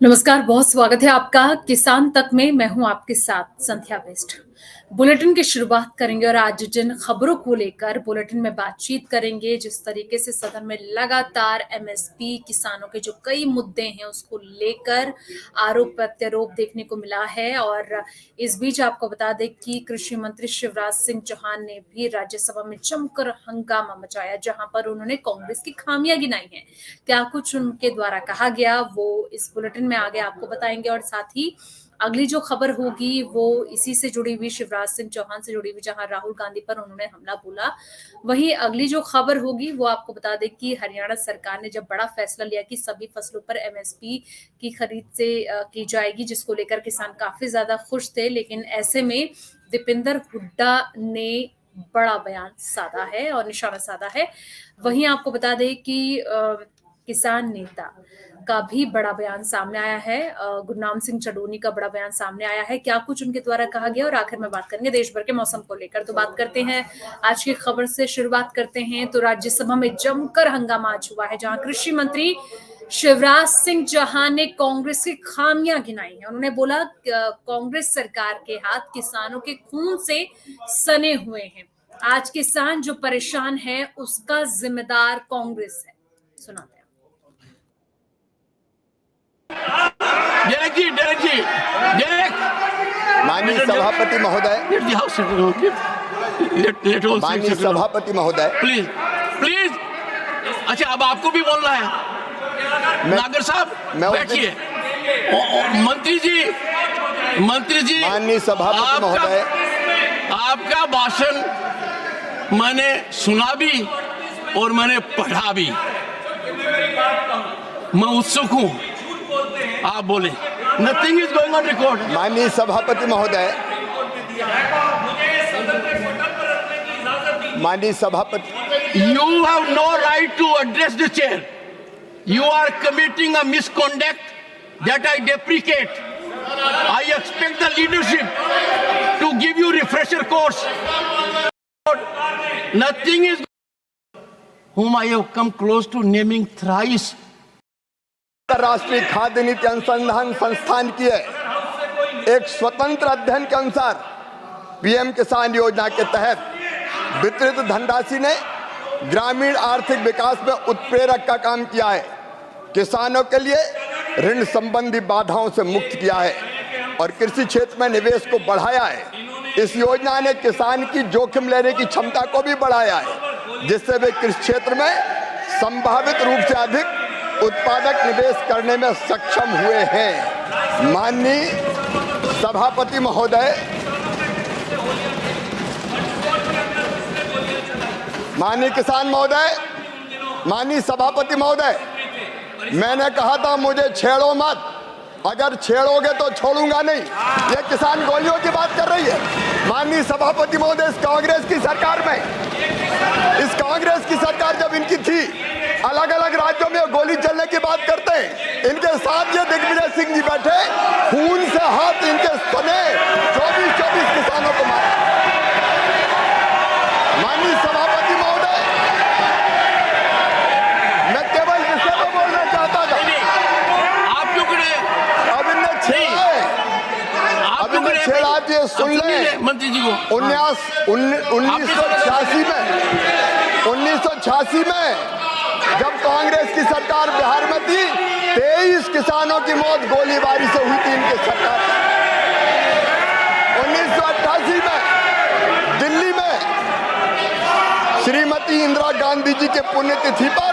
नमस्कार, बहुत स्वागत है आपका किसान तक में। मैं हूं आपके साथ संध्या बेस्ट। बुलेटिन की शुरुआत करेंगे और आज जिन खबरों को लेकर बुलेटिन में बातचीत करेंगे, जिस तरीके से सदन में लगातार एमएसपी किसानों के जो कई मुद्दे हैं उसको लेकर आरोप प्रत्यारोप देखने को मिला है। और इस बीच आपको बता दें कि कृषि मंत्री शिवराज सिंह चौहान ने भी राज्यसभा में जमकर हंगामा मचाया, जहां पर उन्होंने कांग्रेस की खामियां गिनाई हैं। क्या कुछ उनके द्वारा कहा गया वो इस बुलेटिन में आगे आपको बताएंगे। और साथ ही अगली जो खबर होगी वो इसी से जुड़ी हुई, शिवराज सिंह चौहान से जुड़ी हुई, जहां राहुल गांधी पर उन्होंने हमला बोला। वहीं अगली जो खबर होगी वो आपको बता दें कि हरियाणा सरकार ने जब बड़ा फैसला लिया कि सभी फसलों पर एमएसपी की खरीद से की जाएगी, जिसको लेकर किसान काफी ज्यादा खुश थे। लेकिन ऐसे में दीपेंद्र हुड्डा ने बड़ा बयान साधा है और निशाना साधा है। वहीं आपको बता दें कि किसान नेता का भी बड़ा बयान सामने आया है। गुरनाम सिंह चडोनी का बड़ा बयान सामने आया है। क्या कुछ उनके द्वारा कहा गया और आखिर में बात करेंगे देश भर के मौसम को लेकर। तो बात करते हैं आज की खबर से, शुरुआत करते हैं। तो राज्यसभा में जमकर हंगामा आज हुआ है, जहां कृषि मंत्री शिवराज सिंह चौहान ने कांग्रेस की खामियां गिनाई है। उन्होंने बोला कांग्रेस सरकार के हाथ किसानों के खून से सने हुए हैं। आज किसान जो परेशान है उसका जिम्मेदार कांग्रेस है। सुनाते हैं। माननीय सभापति महोदय, माननीय सभापति महोदय, प्लीज प्लीज। अच्छा, अब आपको भी बोलना है। नागर साहब बैठिए। मंत्री जी, माननीय सभापति महोदय, आपका भाषण मैंने सुना भी और मैंने पढ़ा भी। मैं उत्सुक हूं, आप बोले। Nothing is going on record. माननीय सभापति महोदय, माननीय सभापति, You have no right to address the chair. You are committing a misconduct that I deprecate. I expect the leadership to give you refresher course. Nothing is whom I have come close to naming thrice. राष्ट्रीय खाद्य नीति अनुसंधान संस्थान की है एक स्वतंत्र अध्ययन के अनुसार पीएम किसान योजना के तहत वितरित धनराशि ने ग्रामीण आर्थिक विकास में उत्प्रेरक का काम किया है, किसानों के लिए ऋण संबंधी बाधाओं से मुक्त किया है और कृषि क्षेत्र में निवेश को बढ़ाया है। इस योजना ने किसान की जोखिम लेने की क्षमता को भी बढ़ाया है, जिससे वे कृषि क्षेत्र में संभावित रूप से अधिक उत्पादक निवेश करने में सक्षम हुए हैं। माननीय सभापति महोदय, माननीय किसान महोदय, माननीय सभापति महोदय, मैंने कहा था मुझे छेड़ो मत, अगर छेड़ोगे तो छोड़ूंगा नहीं। ये किसान गोलियों की बात कर रही है। माननीय सभापति महोदय, इस कांग्रेस की सरकार जब इनकी थी, अलग अलग राज्यों में गोली चलने की बात करते हैं। इनके साथ ये दिग्विजय सिंह जी बैठे, खून से हाथ इनके सने 24 किसानों को मारा। माननीय सभापति महोदय, मैं केवल विषय को बोलना चाहता था। आप क्यों करे? अब इनने छेड़ा है, अब इनने छेड़ा। ये सुन ले मंत्री जी को। 1986 में जब कांग्रेस की सरकार बिहार में थी, 23 किसानों की मौत गोलीबारी से हुई थी इनके सरकार। 1988 में दिल्ली में श्रीमती इंदिरा गांधी जी के पुण्यतिथि पर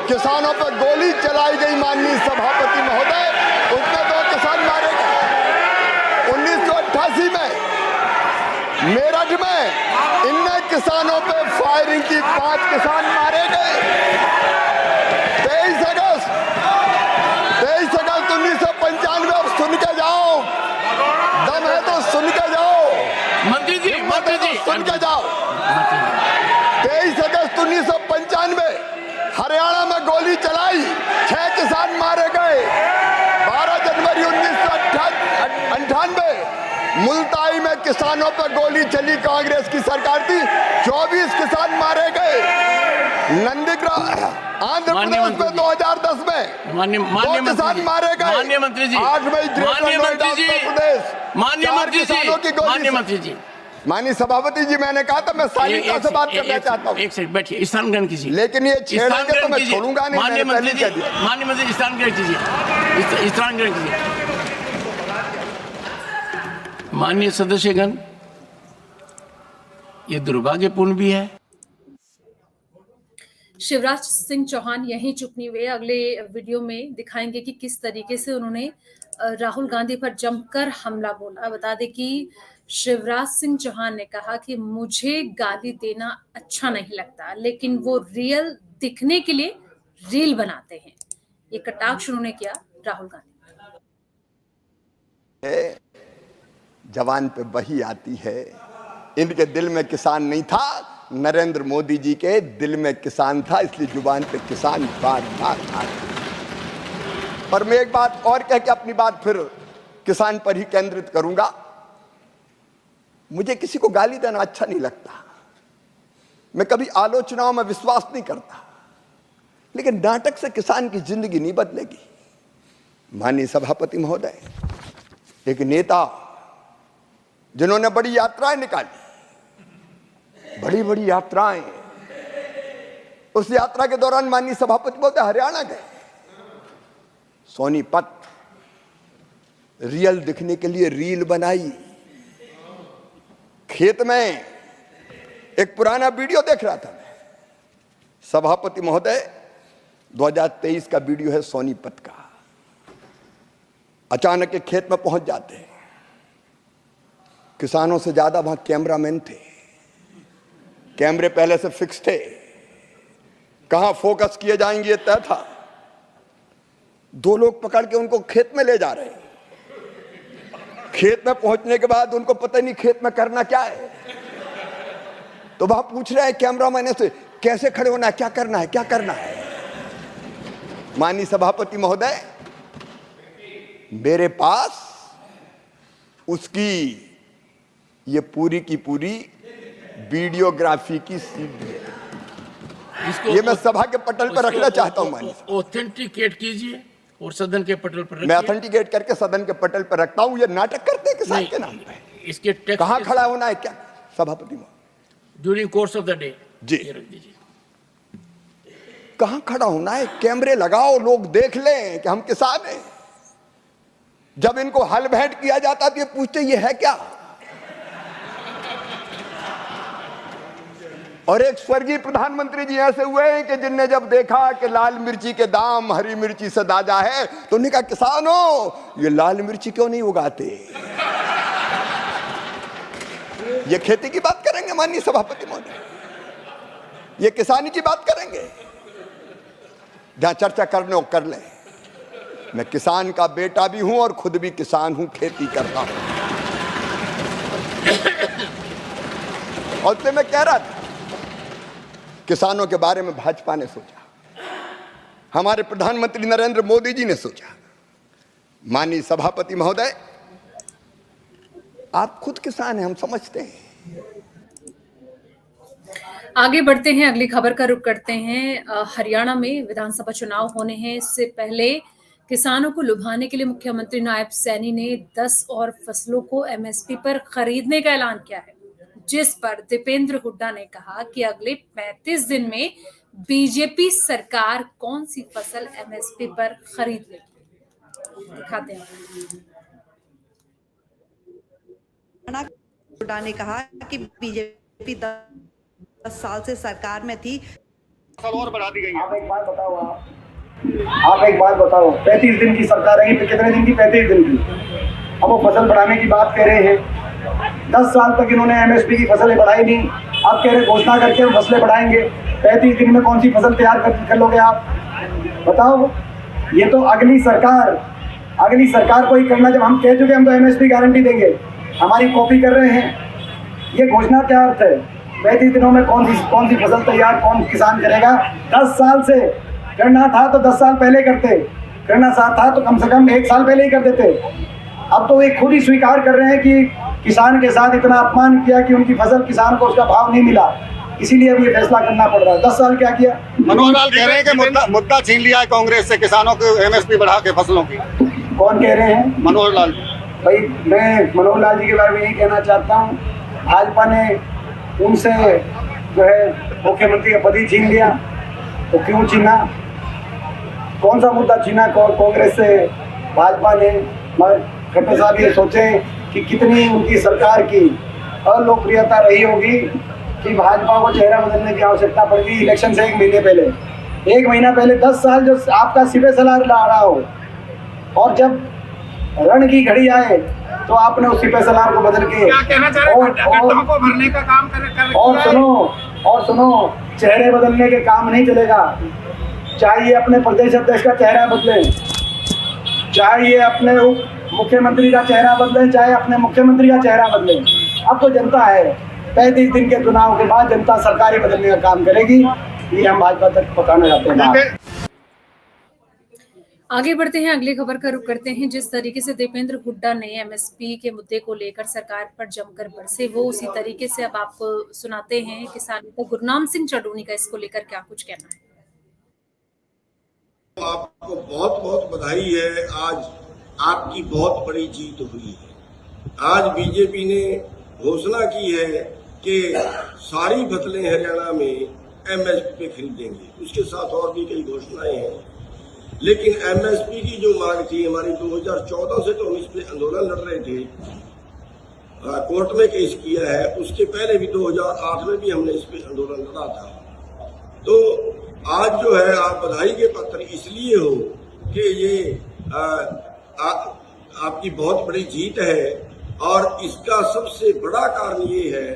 किसानों पर गोली चलाई गई। माननीय सभापति महोदय, उसमें 2 किसान मारे गए। 1988 में मेरठ में इनने किसानों पे फायरिंग की, 5 किसान मारे गए। 23 अगस्त 1995, अब सुन के जाओ, दम है तो सुन के जाओ। मंत्री जी सुन के जाओ। 23 अगस्त 1995 हरियाणा में गोली चलाई, 6 किसान मारे गए। 12 जनवरी 1998 मुल्ताई में किसानों पर गोली चली, कांग्रेस की सरकार थी, 24 किसान मारे गए। नंदीग्राम आंध्र प्रदेश में 2010 में दो किसान मारे गए। माननीय मंत्री जी, 8 मई माननीय मंत्री जी, माननीय मंत्री जी, माननीय मंत्री जी, माननीय सभापति जी, मैंने कहा था मैं शालीनता से बात करना चाहता हूँ। एक सेकंड बैठिए, स्थान ग्रहण कीजिए। लेकिन ये छेड़ेंगे तो मैं छोड़ूंगा नहीं। माननीय मंत्री जी, माननीय मंत्री स्थान ग्रहण कीजिए, स्थान ग्रहण कीजिए। माननीय सदस्यगण, ये दुर्भाग्यपूर्ण भी है। शिवराज सिंह चौहान यहीं चुप नहीं हुए। अगले वीडियो में दिखाएंगे कि किस तरीके से उन्होंने राहुल गांधी पर जमकर हमला बोला। बता दें कि शिवराज सिंह चौहान ने कहा कि मुझे गाली देना अच्छा नहीं लगता, लेकिन वो रियल दिखने के लिए रील बनाते हैं। ये कटाक्ष उन्होंने किया राहुल गांधी। जवान पे बही आती है। इनके दिल में किसान नहीं था, नरेंद्र मोदी जी के दिल में किसान था, इसलिए जुबान पे किसान बार बार आ रहा। पर मैं एक बात और कह के अपनी बात फिर किसान पर ही केंद्रित करूंगा। मुझे किसी को गाली देना अच्छा नहीं लगता, मैं कभी आलोचनाओं में विश्वास नहीं करता, लेकिन नाटक से किसान की जिंदगी नहीं बदलेगी। माननीय सभापति महोदय, एक नेता जिन्होंने बड़ी यात्राएं निकाली, बड़ी बड़ी यात्राएं, उस यात्रा के दौरान माननीय सभापति महोदय हरियाणा गए, सोनीपत, रियल दिखने के लिए रील बनाई। खेत में एक पुराना वीडियो देख रहा था मैं, सभापति महोदय 2023 का वीडियो है सोनीपत का। अचानक एक खेत में पहुंच जाते हैं, किसानों से ज्यादा वहां कैमरामैन थे, कैमरे पहले से फिक्स थे, कहां फोकस किए जाएंगे ये तय था। 2 लोग पकड़ के उनको खेत में ले जा रहे हैं। खेत में पहुंचने के बाद उनको पता नहीं खेत में करना क्या है, तो वहां पूछ रहे हैं कैमरामैन से कैसे खड़े होना है, क्या करना है, क्या करना है। माननीय सभापति महोदय, मेरे पास उसकी ये पूरी की पूरी वीडियोग्राफी की सीडी है, ये मैं सभा के पटल पर रखना चाहता हूं। माननीय ऑथेंटिकेट कीजिए और सदन के पटल पर रखिए। मैं ऑथेंटिकेट करके सदन के पटल पर रखता हूं। ये नाटक करते हैं किसान के नाम पे। इसके टेक्स्ट कहां खड़ा होना है, क्या सभापति महोदय during course of the day जी, रख दीजिए। कहां खड़ा होना है, कैमरे लगाओ, लोग देख लें कि हम किसान हैं। जब इनको हल भेंट किया जाता तो ये पूछते ये है क्या। और एक स्वर्गीय प्रधानमंत्री जी ऐसे हुए हैं कि जिनने जब देखा कि लाल मिर्ची के दाम हरी मिर्ची से दादा है, तो उन्होंने कहा किसानों ये लाल मिर्ची क्यों नहीं उगाते। ये खेती की बात करेंगे माननीय सभापति महोदय, ये किसानी की बात करेंगे। जहां चर्चा करने को कर ले। मैं किसान का बेटा भी हूं और खुद भी किसान हूं, खेती करता हूं। और तो मैं कह रहा था, किसानों के बारे में भाजपा ने सोचा, हमारे प्रधानमंत्री नरेंद्र मोदी जी ने सोचा। माननीय सभापति महोदय, आप खुद किसान हैं, हम समझते हैं। आगे बढ़ते हैं, अगली खबर का रुख करते हैं। हरियाणा में विधानसभा चुनाव होने हैं, इससे पहले किसानों को लुभाने के लिए मुख्यमंत्री नायब सैनी ने 10 और फसलों को एमएसपी पर खरीदने का ऐलान किया है, जिस पर दीपेंद्र हुड्डा ने कहा कि अगले 35 दिन में बीजेपी सरकार कौन सी फसल एमएसपी पर खरीद लेगी। दिखाते हैं। हुड्डा ने कहा कि बीजेपी 10 साल से सरकार में थी, और बढ़ा दी गई है। आप एक बात बताओ 35 दिन की सरकार रही तो कितने दिन की, 35 दिन की। अब वो फसल बढ़ाने की बात कह रहे हैं। 10 साल तक इन्होंने एमएसपी की फसलें बढ़ाई नहीं, अब कह रहे घोषणा करके हम फसलें बढ़ाएंगे। 35 दिन में कौन सी फसल तैयार कर लोगे आप, बताओ। ये तो अगली सरकार को ही करना। जब हम कह चुके हम तो एमएसपी गारंटी देंगे, हमारी कॉपी कर रहे हैं। ये घोषणा क्या अर्थ है, 35 दिनों में कौन सी फसल तैयार कौन किसान करेगा। 10 साल से करना था तो 10 साल पहले करते, करना था तो कम से कम 1 साल पहले ही कर देते। अब तो वे खुद ही स्वीकार कर रहे हैं कि किसान के साथ इतना अपमान किया कि उनकी फसल किसान को उसका भाव नहीं मिला। इसीलिए अब ये फैसला करना पड़ रहा है। 10 साल क्या किया? मनोहर लाल कह रहे हैं कि मुद्दा छीन लिया है कांग्रेस से किसानों को एमएसपी बढ़ा के फसलों की। कौन कह रहे हैं? मनोहर लाल। भाई मैं मनोहर लाल जी के बारे में यही कहना चाहता हूँ, भाजपा ने उनसे जो है मुख्यमंत्री का पद ही छीन लिया, तो क्यों छीना? कौन सा मुद्दा छीना कांग्रेस से भाजपा ने? मगर खट्टर साहब ये सोचें कि कितनी उनकी सरकार की अलोकप्रियता रही होगी कि भाजपा को चेहरा बदलने की आवश्यकता पड़ गई इलेक्शन से 1 महीने पहले। 1 महीना पहले 10 साल जो आपका सिपह सलार ला रहा हो, और जब रण की घड़ी आए तो आपने उस सिपह सलार को बदल के को भरने का काम कर और सुनो चेहरे बदलने के काम नहीं चलेगा। चाहिए अपने प्रदेश अध्यक्ष का चेहरा बदले, चाहिए अपने उप मुख्यमंत्री का चेहरा बदले, चाहे अपने मुख्यमंत्री का चेहरा बदले। अब तो जनता है, 35 दिन के चुनाव के बाद जनता सरकारी बदलने का काम करेगी, ये हम भाजपा तक पहुंचाना चाहते हैं। आगे बढ़ते हैं, अगली खबर का रुख करते हैं। जिस तरीके से दीपेंद्र हुड्डा ने एमएसपी के मुद्दे को लेकर सरकार पर जमकर बरसे, वो उसी तरीके से अब आपको सुनाते हैं किसान नेता गुरनाम सिंह चढ़ूनी का इसको लेकर क्या कुछ कहना है। आपको बहुत बहुत बधाई है, आज आपकी बहुत बड़ी जीत हुई है। आज बीजेपी ने घोषणा की है कि सारी फसलें हरियाणा में एमएसपी पे खरीदेंगे। उसके साथ और भी कई घोषणाएं हैं, लेकिन एमएसपी की जो मांग थी हमारी 2014 से तो हम इस पे आंदोलन लड़ रहे थे, कोर्ट में केस किया है। उसके पहले भी 2008 में भी हमने इस पे आंदोलन लड़ा था। तो आज जो है आप बधाई के पात्र इसलिए हो कि ये आपकी बहुत बड़ी जीत है, और इसका सबसे बड़ा कारण ये है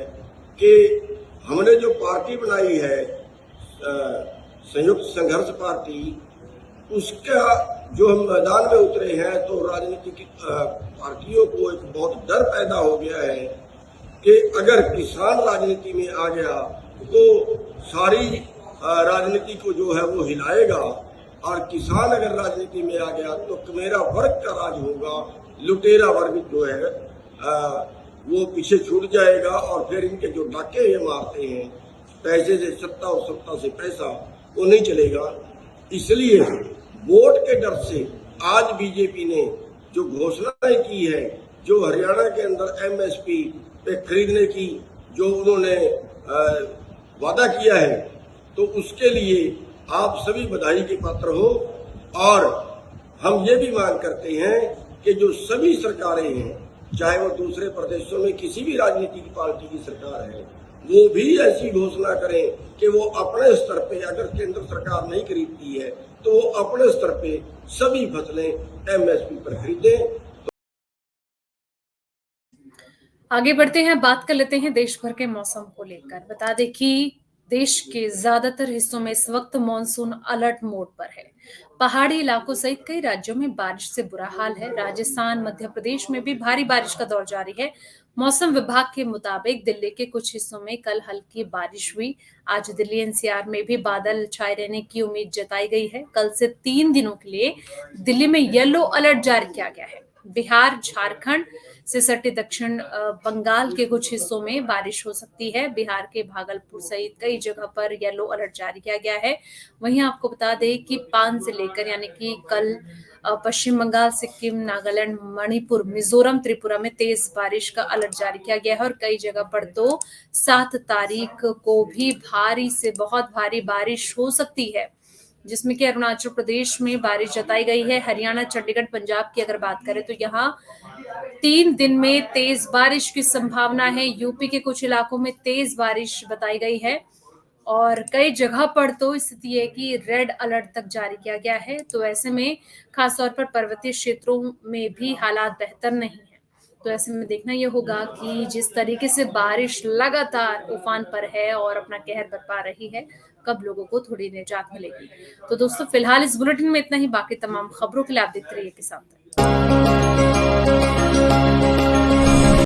कि हमने जो पार्टी बनाई है संयुक्त संघर्ष पार्टी, उसका जो हम मैदान में उतरे हैं तो राजनीतिक पार्टियों को एक बहुत डर पैदा हो गया है कि अगर किसान राजनीति में आ गया तो सारी राजनीति को जो है वो हिलाएगा, और किसान अगर राजनीति में आ गया तो मेरा वर्ग का राज होगा, लुटेरा वर्ग जो है वो पीछे छूट जाएगा, और फिर इनके जो डाके ये मारते हैं पैसे से सत्ता और सत्ता से पैसा, वो नहीं चलेगा। इसलिए वोट के डर से आज बीजेपी ने जो घोषणाएं की है, जो हरियाणा के अंदर एमएसपी पे खरीदने की जो उन्होंने वादा किया है, तो उसके लिए आप सभी बधाई के पात्र हो। और हम ये भी मांग करते हैं कि जो सभी सरकारें हैं, चाहे वो दूसरे प्रदेशों में किसी भी राजनीतिक पार्टी की सरकार है, वो भी ऐसी घोषणा करें कि वो अपने स्तर पे, अगर केंद्र सरकार नहीं खरीदती है तो वो अपने स्तर पे सभी फसलें एमएसपी पर खरीदें। आगे बढ़ते हैं, बात कर लेते हैं देश भर के मौसम को लेकर। बता दें कि देश के ज्यादातर हिस्सों में इस वक्त मॉनसून अलर्ट मोड पर है। पहाड़ी इलाकों सहित कई राज्यों में बारिश से बुरा हाल है। राजस्थान, मध्य प्रदेश में भी भारी बारिश का दौर जारी है। मौसम विभाग के मुताबिक दिल्ली के कुछ हिस्सों में कल हल्की बारिश हुई। आज दिल्ली एनसीआर में भी बादल छाए रहने की उम्मीद जताई गई है। कल से 3 दिनों के लिए दिल्ली में येलो अलर्ट जारी किया गया है। बिहार, झारखंड से सटे दक्षिण बंगाल के कुछ हिस्सों में बारिश हो सकती है। बिहार के भागलपुर सहित कई जगह पर येलो अलर्ट जारी किया गया है। वहीं आपको बता दें कि 5 से लेकर यानी कि कल पश्चिम बंगाल, सिक्किम, नागालैंड, मणिपुर, मिजोरम, त्रिपुरा में तेज बारिश का अलर्ट जारी किया गया है, और कई जगह पर तो 7 तारीख को भी भारी से बहुत भारी बारिश हो सकती है, जिसमें कि अरुणाचल प्रदेश में बारिश जताई गई है। हरियाणा, चंडीगढ़, पंजाब की अगर बात करें तो यहाँ 3 दिन में तेज बारिश की संभावना है। यूपी के कुछ इलाकों में तेज बारिश बताई गई है, और कई जगह पर तो स्थिति है कि रेड अलर्ट तक जारी किया गया है। तो ऐसे में खासतौर पर पर्वतीय क्षेत्रों में भी हालात बेहतर नहीं है। तो ऐसे में देखना यह होगा कि जिस तरीके से बारिश लगातार उफान पर है और अपना कहर बरपा रही है, कब लोगों को थोड़ी निजात मिलेगी। तो दोस्तों, फिलहाल इस बुलेटिन में इतना ही। बाकी तमाम खबरों के लिए आप देखते रहिए किसान तक।